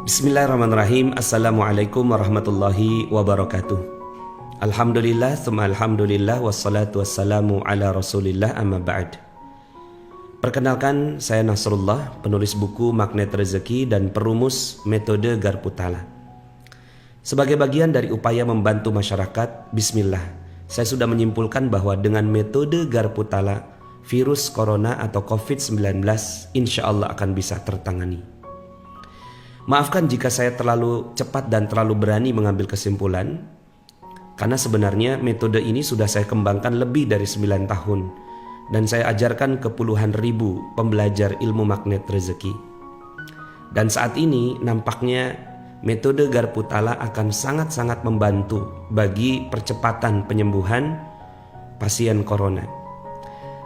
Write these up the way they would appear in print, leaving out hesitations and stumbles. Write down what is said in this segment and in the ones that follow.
Bismillahirrahmanirrahim. Assalamualaikum warahmatullahi wabarakatuh. Alhamdulillah, tsumma alhamdulillah, wassalatu wassalamu ala rasulillah, amma ba'd. Perkenalkan, saya Nasrullah, penulis buku Magnet Rezeki dan perumus metode Garputala. Sebagai bagian dari upaya membantu masyarakat, bismillah, saya sudah menyimpulkan bahwa dengan metode Garputala, virus corona atau COVID-19 insya Allah akan bisa tertangani. Maafkan jika saya terlalu cepat dan terlalu berani mengambil kesimpulan, karena sebenarnya metode ini sudah saya kembangkan lebih dari 9 tahun dan saya ajarkan ke puluhan ribu pembelajar ilmu magnet rezeki. Dan saat ini nampaknya metode Garputala akan sangat-sangat membantu bagi percepatan penyembuhan pasien corona.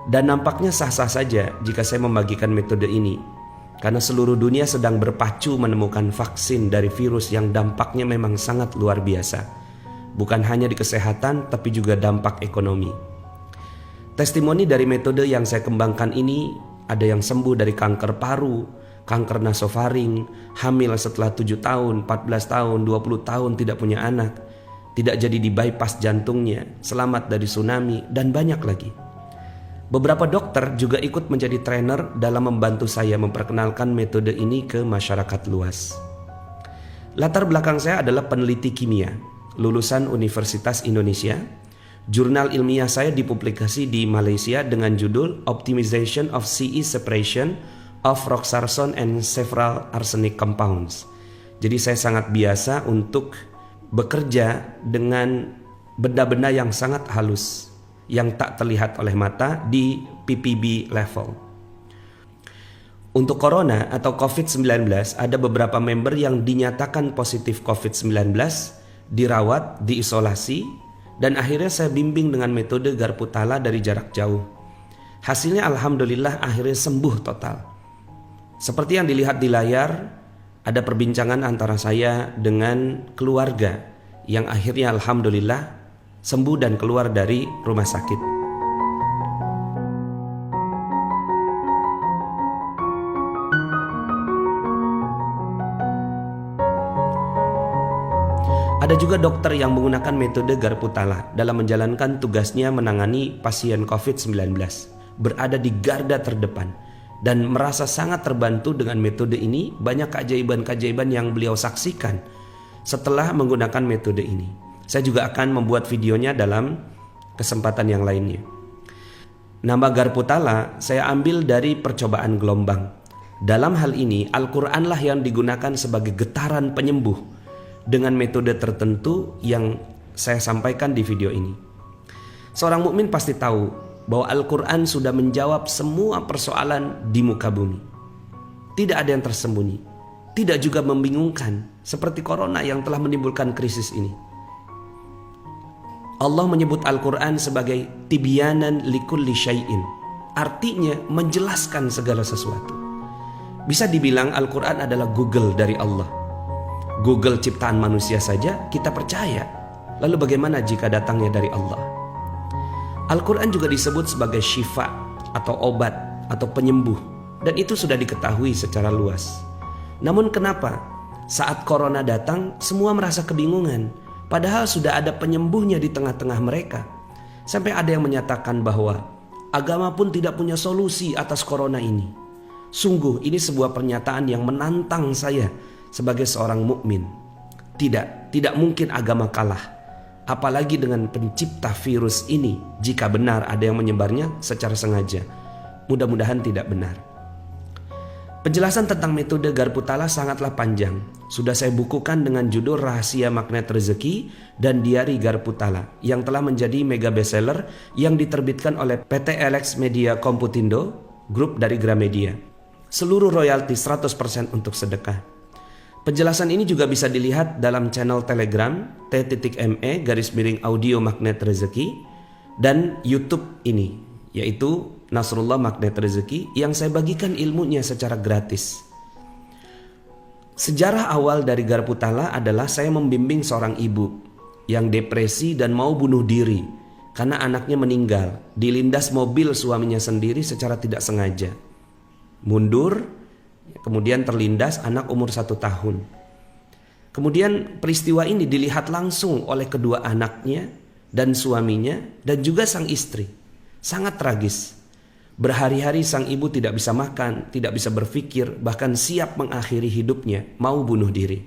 Dan nampaknya sah-sah saja jika saya membagikan metode ini, karena seluruh dunia sedang berpacu menemukan vaksin dari virus yang dampaknya memang sangat luar biasa. Bukan hanya di kesehatan, tapi juga dampak ekonomi. Testimoni dari metode yang saya kembangkan ini, ada yang sembuh dari kanker paru, kanker nasofaring, hamil setelah 7 tahun, 14 tahun, 20 tahun tidak punya anak, tidak jadi di bypass jantungnya, selamat dari tsunami, dan banyak lagi. Beberapa dokter juga ikut menjadi trainer dalam membantu saya memperkenalkan metode ini ke masyarakat luas. Latar belakang saya adalah peneliti kimia, lulusan Universitas Indonesia. Jurnal ilmiah saya dipublikasi di Malaysia dengan judul Optimization of CE Separation of Roxarson and Several Arsenic Compounds. Jadi saya sangat biasa untuk bekerja dengan benda-benda yang sangat halus, yang tak terlihat oleh mata di ppb level. Untuk corona atau COVID-19, ada beberapa member yang dinyatakan positif COVID-19, dirawat, diisolasi, dan akhirnya saya bimbing dengan metode Garputala dari jarak jauh. Hasilnya alhamdulillah akhirnya sembuh total. Seperti yang dilihat di layar, ada perbincangan antara saya dengan keluarga yang akhirnya alhamdulillah sembuh dan keluar dari rumah sakit. Ada juga dokter yang menggunakan metode Garputala dalam menjalankan tugasnya menangani pasien COVID-19, berada di garda terdepan dan merasa sangat terbantu dengan metode ini. Banyak keajaiban-keajaiban yang beliau saksikan setelah menggunakan metode ini. Saya juga akan membuat videonya dalam kesempatan yang lainnya. Nama Garputala saya ambil dari percobaan gelombang. Dalam hal ini Al-Quranlah yang digunakan sebagai getaran penyembuh dengan metode tertentu yang saya sampaikan di video ini. Seorang mukmin pasti tahu bahwa Al-Quran sudah menjawab semua persoalan di muka bumi. Tidak ada yang tersembunyi, tidak juga membingungkan seperti corona yang telah menimbulkan krisis ini. Allah menyebut Al-Quran sebagai tibyanan likulli syai'in, artinya menjelaskan segala sesuatu. Bisa dibilang Al-Quran adalah Google dari Allah. Google ciptaan manusia saja kita percaya, lalu bagaimana jika datangnya dari Allah? Al-Quran juga disebut sebagai syifa atau obat atau penyembuh, dan itu sudah diketahui secara luas. Namun kenapa saat corona datang semua merasa kebingungan? Padahal sudah ada penyembuhnya di tengah-tengah mereka. Sampai ada yang menyatakan bahwa agama pun tidak punya solusi atas corona ini. Sungguh ini sebuah pernyataan yang menantang saya sebagai seorang mukmin. Tidak mungkin agama kalah. Apalagi dengan pencipta virus ini, jika benar ada yang menyebarnya secara sengaja. Mudah-mudahan tidak benar. Penjelasan tentang metode Garputala sangatlah panjang. Sudah saya bukukan dengan judul Rahasia Magnet Rezeki dan Diari Garputala yang telah menjadi mega bestseller yang diterbitkan oleh PT LX Media Komputindo, grup dari Gramedia. Seluruh royalti 100% untuk sedekah. Penjelasan ini juga bisa dilihat dalam channel Telegram t.me/audio magnet rezeki dan YouTube ini, yaitu Nasrullah Magnet Rezeki, yang saya bagikan ilmunya secara gratis. Sejarah awal dari Garputala adalah saya membimbing seorang ibu yang depresi dan mau bunuh diri karena anaknya meninggal, dilindas mobil suaminya sendiri secara tidak sengaja. Mundur, kemudian terlindas anak umur 1 tahun. Kemudian peristiwa ini dilihat langsung oleh kedua anaknya dan suaminya dan juga sang istri. Sangat tragis. Berhari-hari sang ibu tidak bisa makan, tidak bisa berpikir, bahkan siap mengakhiri hidupnya, mau bunuh diri.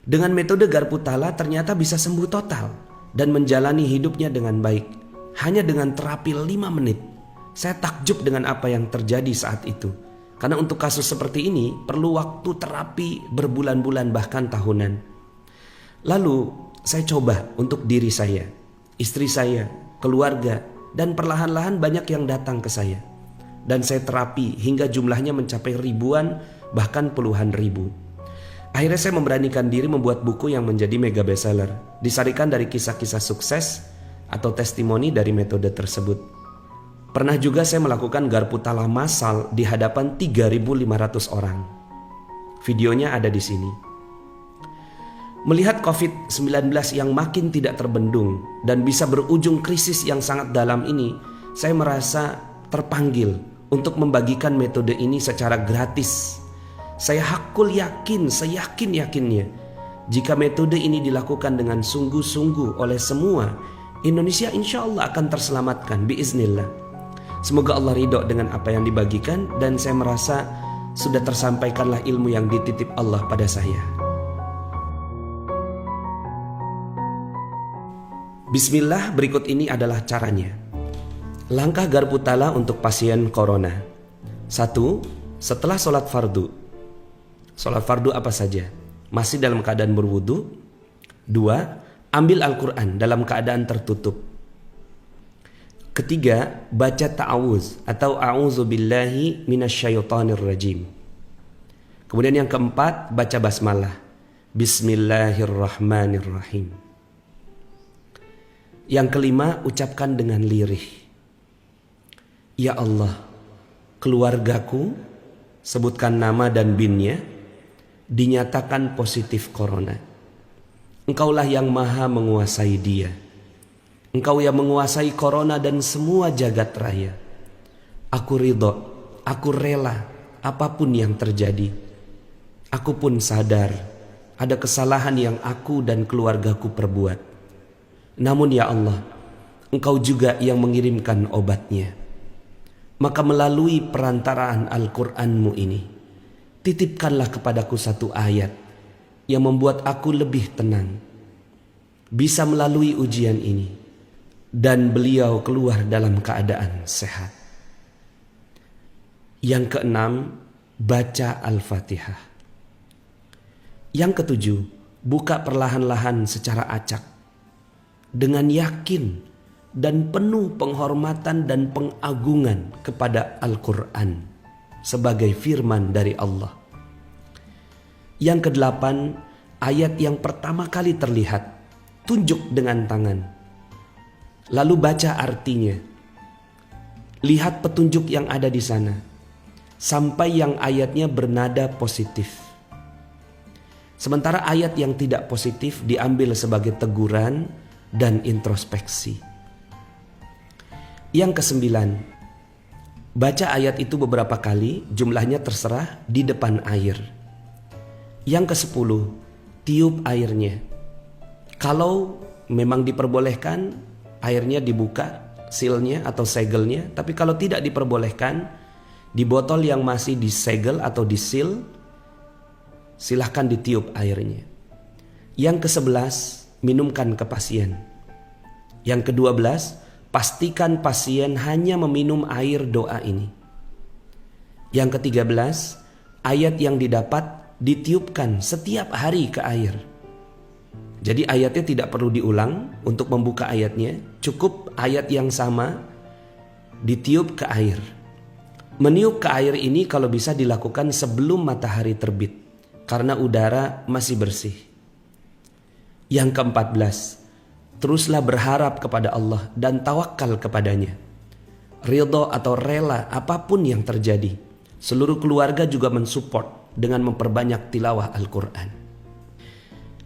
Dengan metode garpu tala ternyata bisa sembuh total dan menjalani hidupnya dengan baik. Hanya dengan terapi 5 menit. Saya takjub dengan apa yang terjadi saat itu. Karena untuk kasus seperti ini perlu waktu terapi berbulan-bulan bahkan tahunan. Lalu saya coba untuk diri saya, istri saya, keluarga, dan perlahan-lahan banyak yang datang ke saya. Dan saya terapi hingga jumlahnya mencapai ribuan bahkan puluhan ribu. Akhirnya saya memberanikan diri membuat buku yang menjadi mega bestseller. Disarikan dari kisah-kisah sukses atau testimoni dari metode tersebut. Pernah juga saya melakukan garpu tala massal di hadapan 3.500 orang. Videonya ada di sini. Melihat COVID-19 yang makin tidak terbendung dan bisa berujung krisis yang sangat dalam ini, saya merasa terpanggil untuk membagikan metode ini secara gratis. Saya hakul yakin, seyakin-yakinnya, jika metode ini dilakukan dengan sungguh-sungguh oleh semua, Indonesia insya Allah akan terselamatkan biiznillah. Semoga Allah ridho dengan apa yang dibagikan dan saya merasa sudah tersampaikanlah ilmu yang dititip Allah pada saya. Bismillah, berikut ini adalah caranya. Langkah garpu tala untuk pasien corona. 1. Setelah sholat fardu. Sholat fardu apa saja? Masih dalam keadaan berwudu. 2. Ambil Al-Quran dalam keadaan tertutup. 3. Baca ta'awuz atau a'udzubillahi minasyaitonirrajim. Kemudian yang keempat, baca basmalah. Bismillahirrahmanirrahim. Yang kelima, ucapkan dengan lirih. Ya Allah, keluargaku, sebutkan nama dan binnya, dinyatakan positif corona. Engkaulah yang maha menguasai dia. Engkau yang menguasai corona dan semua jagat raya. Aku ridho, aku rela apapun yang terjadi. Aku pun sadar ada kesalahan yang aku dan keluargaku perbuat. Namun ya Allah, Engkau juga yang mengirimkan obatnya. Maka melalui perantaraan Al-Quranmu ini, titipkanlah kepadaku satu ayat yang membuat aku lebih tenang, bisa melalui ujian ini, dan beliau keluar dalam keadaan sehat. Yang keenam, baca Al-Fatihah. Yang ketujuh, buka perlahan-lahan secara acak dengan yakin dan penuh penghormatan dan pengagungan kepada Al-Quran sebagai firman dari Allah. Yang kedelapan, ayat yang pertama kali terlihat, tunjuk dengan tangan. Lalu baca artinya. Lihat petunjuk yang ada di sana sampai yang ayatnya bernada positif. Sementara ayat yang tidak positif diambil sebagai teguran dan introspeksi. Yang kesembilan, baca ayat itu beberapa kali, jumlahnya terserah, di depan air. Yang kesepuluh, tiup airnya. Kalau memang diperbolehkan, airnya dibuka silnya atau segelnya. Tapi kalau tidak diperbolehkan, di botol yang masih disegel atau disil, silahkan ditiup airnya. Yang ke-11, minumkan ke pasien. Yang ke-12, pastikan pasien hanya meminum air doa ini. Yang ke-13, ayat yang didapat ditiupkan setiap hari ke air. Jadi ayatnya tidak perlu diulang untuk membuka ayatnya, cukup ayat yang sama ditiup ke air. Meniup ke air ini kalau bisa dilakukan sebelum matahari terbit, karena udara masih bersih. Yang ke-14, teruslah berharap kepada Allah dan tawakal kepadanya. Ridho atau rela apapun yang terjadi. Seluruh keluarga juga mensupport dengan memperbanyak tilawah Al-Quran.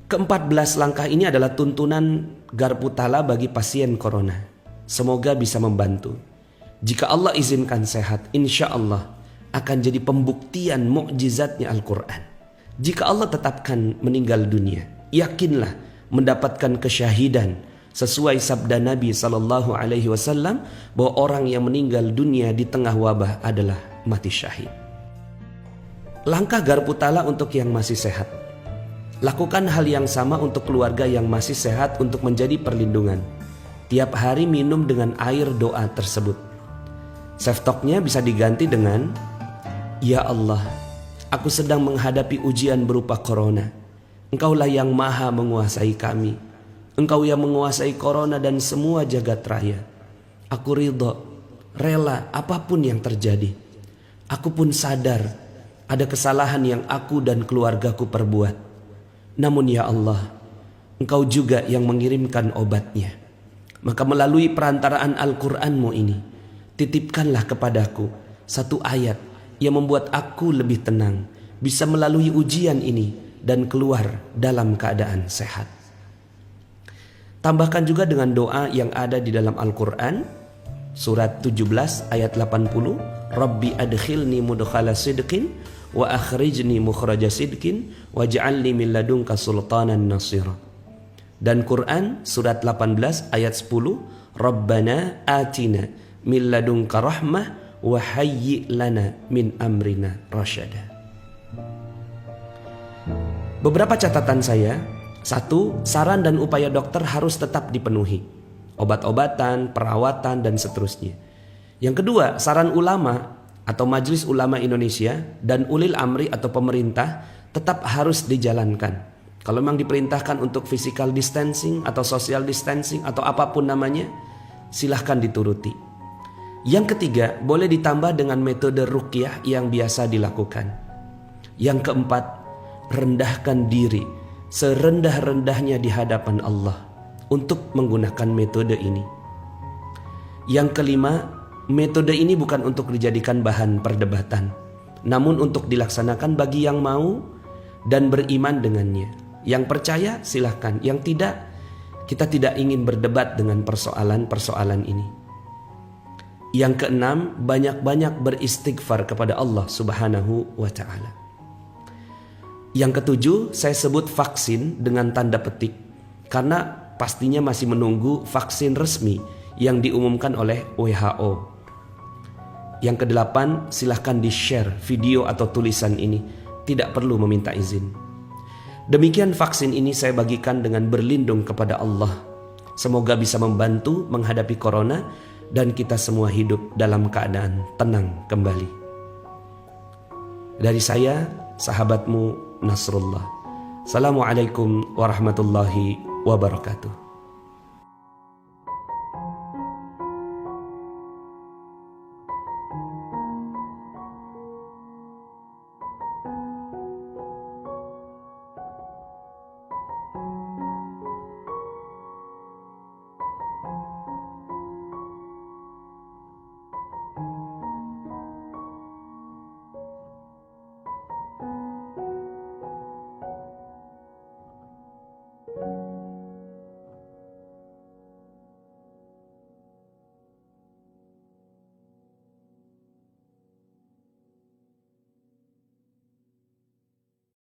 Ke-14 langkah ini adalah tuntunan garpu tala bagi pasien corona. Semoga bisa membantu. Jika Allah izinkan sehat, insya Allah akan jadi pembuktian mukjizatnya Al-Quran. Jika Allah tetapkan meninggal dunia, yakinlah mendapatkan kesyahidan sesuai sabda Nabi SAW bahwa orang yang meninggal dunia di tengah wabah adalah mati syahid. Langkah garpu tala untuk yang masih sehat. Lakukan hal yang sama untuk keluarga yang masih sehat untuk menjadi perlindungan. Tiap hari minum dengan air doa tersebut. Self talknya bisa diganti dengan, "Ya Allah, aku sedang menghadapi ujian berupa corona. Engkaulah yang maha menguasai kami. Engkau yang menguasai corona dan semua jagat raya. Aku ridho, rela apapun yang terjadi. Aku pun sadar ada kesalahan yang aku dan keluargaku perbuat. Namun ya Allah, Engkau juga yang mengirimkan obatnya. Maka melalui perantaraan Al-Quranmu ini, titipkanlah kepadaku satu ayat yang membuat aku lebih tenang, bisa melalui ujian ini dan keluar dalam keadaan sehat." Tambahkan juga dengan doa yang ada di dalam Al-Quran, surat 17 ayat 80, "Rabbi adkhilni mudkhala sidqin wa akhrijni mukhraja sidqin waj'alni min ladunka sultanan nasira." Dan Quran surat 18 ayat 10, "Rabbana atina min ladunka rahmah wa hayyi' lana min amrina rasyada." Beberapa catatan saya. 1. Saran dan upaya dokter harus tetap dipenuhi. Obat-obatan, perawatan, dan seterusnya. Yang kedua, saran ulama atau Majelis Ulama Indonesia dan ulil amri atau pemerintah tetap harus dijalankan. Kalau memang diperintahkan untuk physical distancing atau social distancing atau apapun namanya, silahkan dituruti. Yang ketiga, boleh ditambah dengan metode ruqyah yang biasa dilakukan. Yang keempat, rendahkan diri serendah-rendahnya di hadapan Allah untuk menggunakan metode ini. Yang kelima, metode ini bukan untuk dijadikan bahan perdebatan, namun untuk dilaksanakan bagi yang mau dan beriman dengannya. Yang percaya silahkan, yang tidak, kita tidak ingin berdebat dengan persoalan-persoalan ini. Yang keenam, banyak-banyak beristighfar kepada Allah Subhanahu wa Ta'ala. Yang ketujuh, saya sebut vaksin dengan tanda petik karena pastinya masih menunggu vaksin resmi yang diumumkan oleh WHO. Yang kedelapan, silahkan di-share video atau tulisan ini, tidak perlu meminta izin. Demikian vaksin ini saya bagikan dengan berlindung kepada Allah. Semoga bisa membantu menghadapi corona dan kita semua hidup dalam keadaan tenang kembali. Dari saya, sahabatmu Nasrullah. Assalamualaikum warahmatullahi wabarakatuh.